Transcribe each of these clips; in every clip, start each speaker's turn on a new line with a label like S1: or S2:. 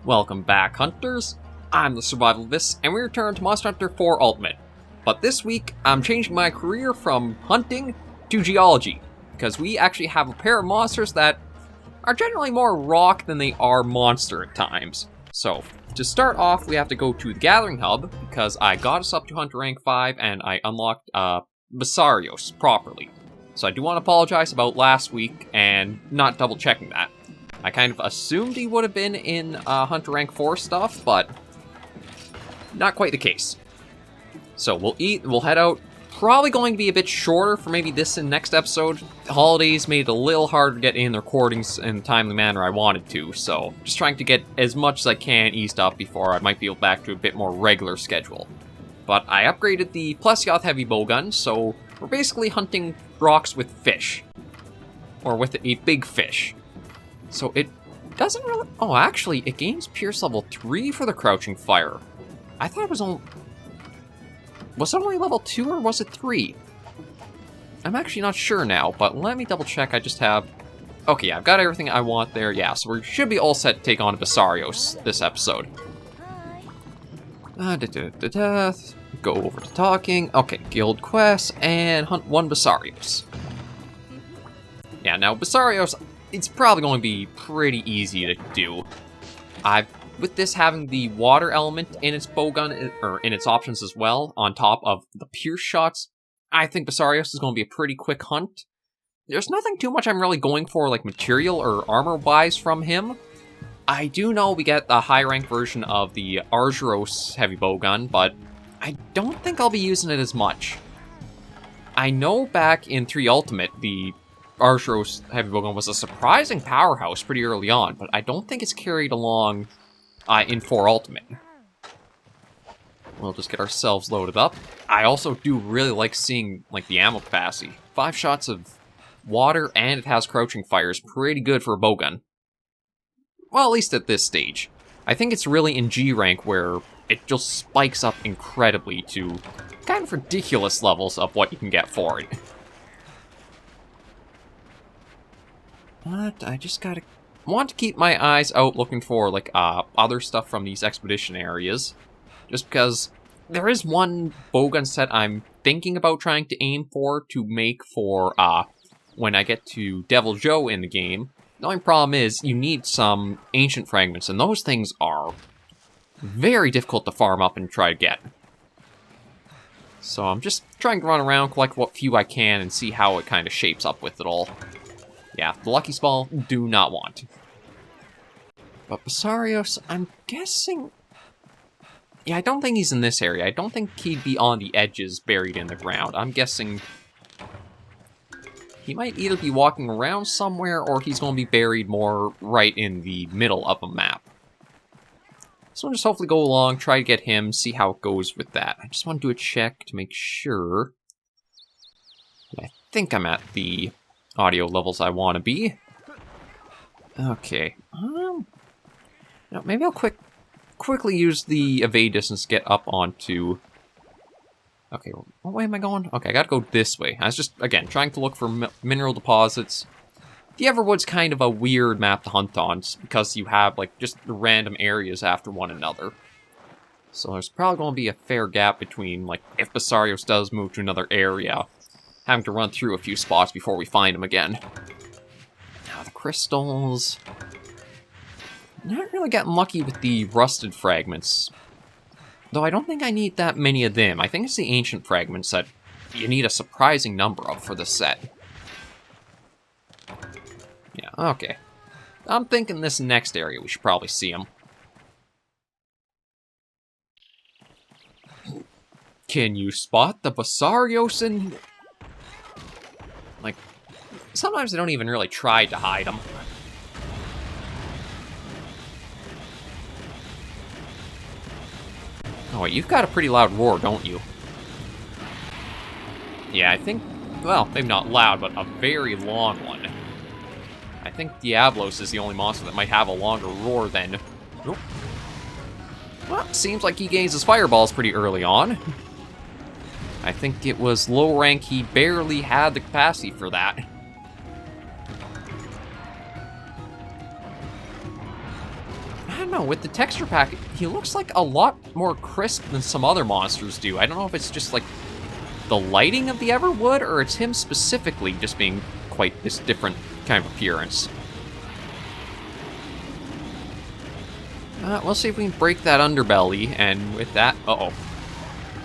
S1: Welcome back, hunters. I'm the SurvivalVis, and we return to Monster Hunter 4 Ultimate. But this week, I'm changing my career from hunting to geology, because we actually have a pair of monsters that are generally more rock than they are monster at times. So, to start off, we have to go to the Gathering Hub, because I got us up to Hunter Rank 5, and I unlocked Basarios properly. So I do want to apologize about last week, and not double-checking that. I kind of assumed he would have been in Hunter Rank 4 stuff, but not quite the case. So we'll eat, we'll head out. Probably going to be a bit shorter for maybe this and next episode. The holidays made it a little harder to get in the recordings in the timely manner I wanted to, so just trying to get as much as I can eased up before I might be back to a bit more regular schedule. But I upgraded the Plesioth heavy bowgun, so we're basically hunting rocks with fish. Or with a big fish. So it doesn't really... Oh, actually, it gains Pierce level 3 for the Crouching Fire. I thought it was only... Was it only level 2 or was it 3? I'm actually not sure now, but let me double check. I just have... Okay, yeah, I've got everything I want there. Yeah, so we should be all set to take on Basarios this episode. Go over to talking. Okay, guild quests, and hunt one Basarios. Yeah, now Basarios... It's probably going to be pretty easy to do. With this having the water element in its bowgun, or in its options as well, on top of the pierce shots, I think Basarios is going to be a pretty quick hunt. There's nothing too much I'm really going for, like material or armor-wise from him. I do know we get the high-rank version of the Lagiacrus heavy bowgun, but I don't think I'll be using it as much. I know back in 3 Ultimate, the Lagiacrus heavy bowgun was a surprising powerhouse pretty early on, but I don't think it's carried along in 4 Ultimate. We'll just get ourselves loaded up. I also do really like seeing like the ammo capacity. 5 shots of water and it has Crouching Fire is pretty good for a bowgun. Well, at least at this stage. I think it's really in G rank where it just spikes up incredibly to kind of ridiculous levels of what you can get for it. But I just want to keep my eyes out looking for, like, other stuff from these expedition areas. Just because there is one bowgun set I'm thinking about trying to aim for to make for, when I get to Devil Joe in the game. The only problem is, you need some ancient fragments, and those things are very difficult to farm up and try to get. So I'm just trying to run around, collect what few I can, and see how it kind of shapes up with it all. Yeah, the Lucky Spall, do not want. But Basarios, I'm guessing... Yeah, I don't think he's in this area. I don't think he'd be on the edges buried in the ground. I'm guessing... He might either be walking around somewhere, or he's going to be buried more right in the middle of a map. So I'll just hopefully go along, try to get him, see how it goes with that. I just want to do a check to make sure. I think I'm at the audio levels I want to be. Okay. Now maybe I'll quickly use the evade distance to get up onto... Okay, what way am I going? Okay, I gotta go this way. I was just, again, trying to look for mineral deposits. The Everwood's kind of a weird map to hunt on, because you have, like, just random areas after one another. So there's probably going to be a fair gap between, like, if Basarios does move to another area, having to run through a few spots before we find him again. Now, the crystals... Not really getting lucky with the rusted fragments. Though I don't think I need that many of them. I think it's the ancient fragments that you need a surprising number of for this set. Yeah, okay. I'm thinking this next area we should probably see them. Can you spot the Basarios in... Like, sometimes they don't even really try to hide them. Oh, wait, you've got a pretty loud roar, don't you? Yeah, I think... Well, maybe not loud, but a very long one. I think Diablos is the only monster that might have a longer roar than... Nope. Well, seems like he gains his fireballs pretty early on. I think it was low rank, he barely had the capacity for that. I don't know, with the texture pack, he looks like a lot more crisp than some other monsters do. I don't know if it's just like the lighting of the Everwood, or it's him specifically just being quite this different kind of appearance. We'll see if we can break that underbelly, and with that,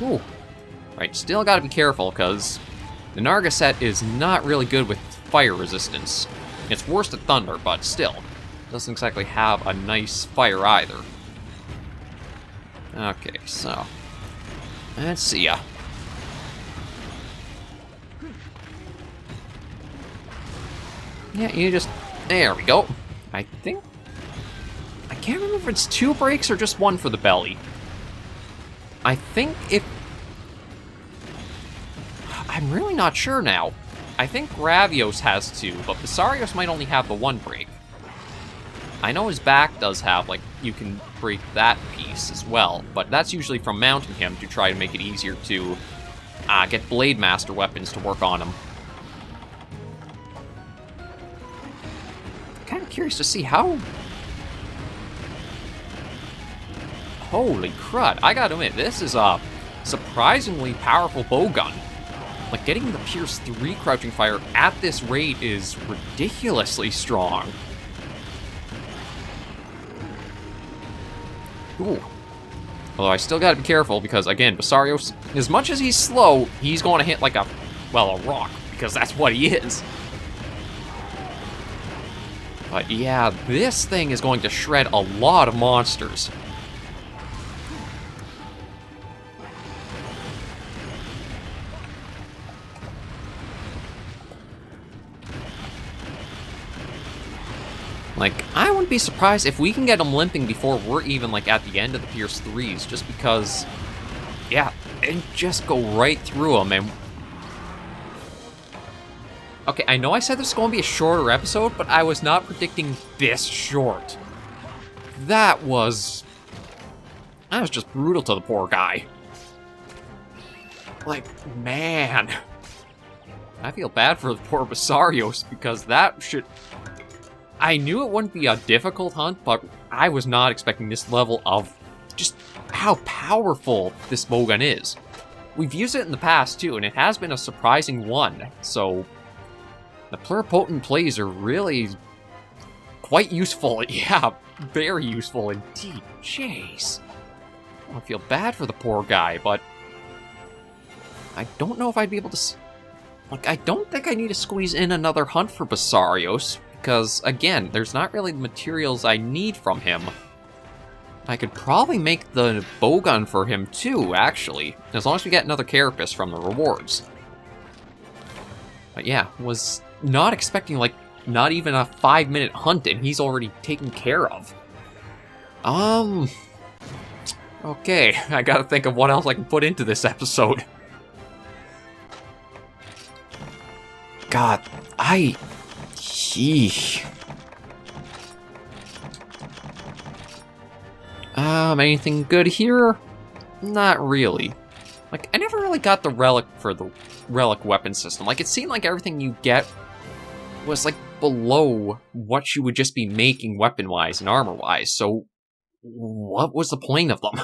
S1: Ooh. Right, still gotta be careful, because the Narga set is not really good with fire resistance. It's worse at thunder, but still. Doesn't exactly have a nice fire either. Okay, so let's see ya. Yeah, you just... There we go. I think... I can't remember if it's 2 breaks or just 1 for the belly. I think if... I'm really not sure now. I think Gravios has 2, but Basarios might only have the 1 break. I know his back does have, like, you can break that piece as well, but that's usually from mounting him to try to make it easier to get Blade Master weapons to work on him. Kind of curious to see how... Holy crud, I gotta admit, this is a surprisingly powerful bowgun. Like, getting the Pierce 3 crouching fire at this rate is ridiculously strong. Ooh. Although I still gotta be careful, because again, Basarios, as much as he's slow, he's going to hit like a rock, because that's what he is. But yeah, this thing is going to shred a lot of monsters. Like, I wouldn't be surprised if we can get him limping before we're even, like, at the end of the Pierce 3s, just because, yeah, and just go right through him, and... Okay, I know I said this was going to be a shorter episode, but I was not predicting this short. That was just brutal to the poor guy. Like, man. I feel bad for the poor Basarios, because that should... I knew it wouldn't be a difficult hunt, but I was not expecting this level of just how powerful this bowgun is. We've used it in the past too, and it has been a surprising one, so the pluripotent plays are really quite useful. Yeah, very useful indeed. Jeez. I feel bad for the poor guy, but I don't know if I'd be able to... Like, I don't think I need to squeeze in another hunt for Basarios. Because, again, there's not really the materials I need from him. I could probably make the bowgun for him too, actually. As long as we get another carapace from the rewards. But yeah, was not expecting, like, not even a 5-minute hunt and he's already taken care of. Okay, I gotta think of what else I can put into this episode. God, Sheesh. Anything good here? Not really. Like, I never really got the relic for the relic weapon system. Like, it seemed like everything you get was, like, below what you would just be making weapon-wise and armor-wise, so what was the point of them?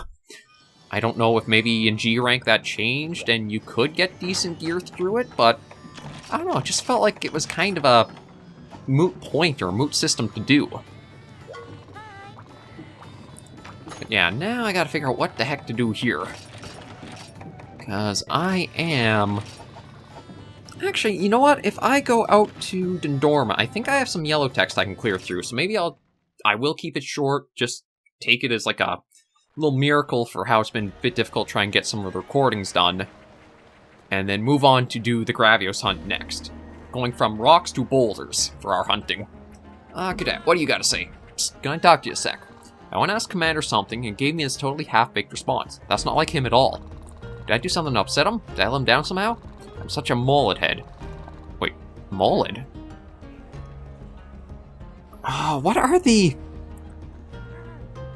S1: I don't know if maybe in G rank that changed and you could get decent gear through it, but I don't know, it just felt like it was kind of a moot point or moot system to do. But yeah, now I gotta figure out what the heck to do here. Because I am... Actually, you know what? If I go out to Dendorma, I think I have some yellow text I can clear through, so maybe I will keep it short, just take it as like a little miracle for how it's been a bit difficult trying to get some of the recordings done, and then move on to do the Gravios hunt next. Going from rocks to boulders for our hunting. Cadet, what do you gotta say? Just gonna talk to you a sec. I want to ask Commander something and gave me this totally half-baked response. That's not like him at all. Did I do something to upset him? Did I let him down somehow? I'm such a mullet head. Wait, mullet? What are the...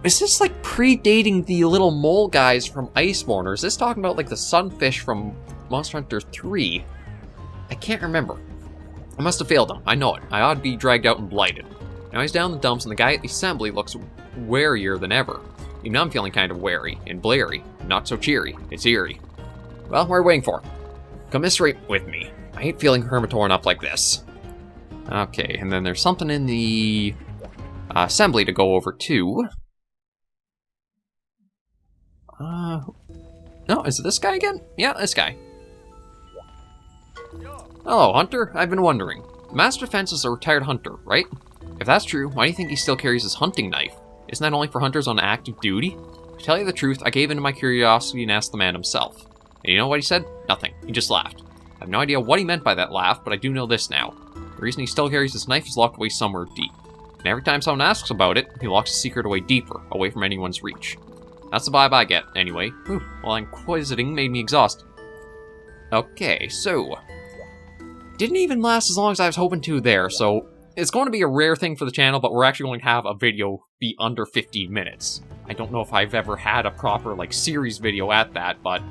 S1: Is this like predating the little mole guys from Iceborne, or is this talking about like the sunfish from Monster Hunter 3? I can't remember. I must have failed him. I know it. I ought to be dragged out and blighted. Now he's down the dumps, and the guy at the assembly looks warier than ever. Even I'm feeling kind of wary and blary. Not so cheery. It's eerie. Well, what are we waiting for? Commiserate with me. I hate feeling hermitoran up like this. Okay, and then there's something in the assembly to go over too. No, is it this guy again? Yeah, this guy. Hello, Hunter. I've been wondering. The Master Defense is a retired hunter, right? If that's true, why do you think he still carries his hunting knife? Isn't that only for hunters on active duty? To tell you the truth, I gave in to my curiosity and asked the man himself. And you know what he said? Nothing. He just laughed. I have no idea what he meant by that laugh, but I do know this now. The reason he still carries his knife is locked away somewhere deep. And every time someone asks about it, he locks his secret away deeper, away from anyone's reach. That's the vibe I get, anyway. Whew, well, inquisiting made me exhausted. Okay, so... didn't even last as long as I was hoping to there, so... it's going to be a rare thing for the channel, but we're actually going to have a video be under 15 minutes. I don't know if I've ever had a proper, series video at that, but...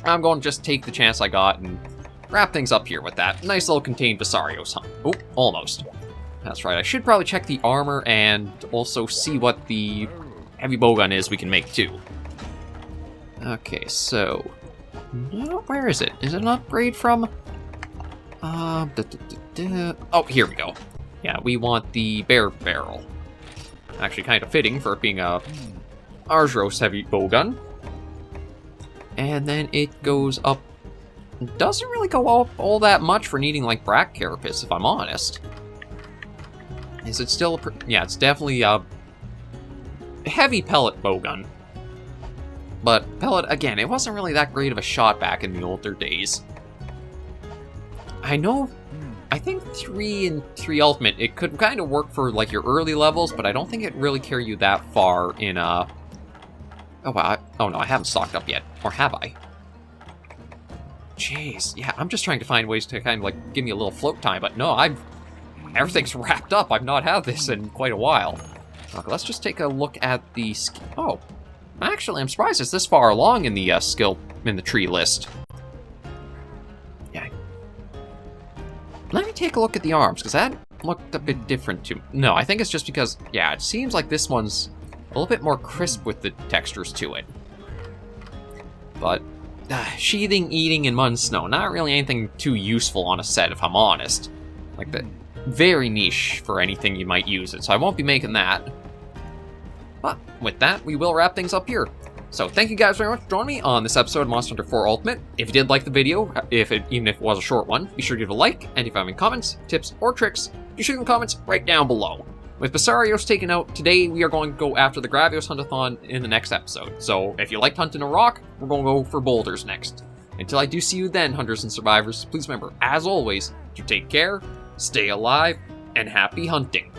S1: I'm going to just take the chance I got and wrap things up here with that. Nice little contained Basarios hunt. Oh, almost. That's right, I should probably check the armor and also see what the heavy bowgun is we can make too. Okay, so... where is it? Is it an upgrade from... oh, here we go. Yeah, we want the bear barrel. Actually kind of fitting for it being a Argos heavy bowgun. And then it goes up... it doesn't really go up all that much for needing, Brack Carapace, if I'm honest. Is it still a... yeah, it's definitely a heavy pellet bowgun. But pellet, again, it wasn't really that great of a shot back in the older days. I know... I think 3 and 3 Ultimate, it could kind of work for, your early levels, but I don't think it really carry you that far in, oh, wow. Oh, no, I haven't stocked up yet. Or have I? Jeez. Yeah, I'm just trying to find ways to kind of, give me a little float time, but no, everything's wrapped up. I've not had this in quite a while. Okay, let's just take a look at the... oh. Actually, I'm surprised it's this far along in the, skill... in the tree list. Let me take a look at the arms, because that looked a bit different to me. No, I think it's just because, yeah, it seems like this one's a little bit more crisp with the textures to it. But, sheathing, eating, and mud and snow, not really anything too useful on a set, if I'm honest. Very niche for anything you might use it, so I won't be making that. But, with that, we will wrap things up here. So, thank you guys very much for joining me on this episode of Monster Hunter 4 Ultimate. If you did like the video, even if it was a short one, be sure to give it a like, and if you have any comments, tips, or tricks, you shoot in the comments right down below. With Basarios taken out, today we are going to go after the Gravios Huntathon in the next episode. So, if you liked hunting a rock, we're going to go for boulders next. Until I do see you then, hunters and survivors, please remember, as always, to take care, stay alive, and happy hunting.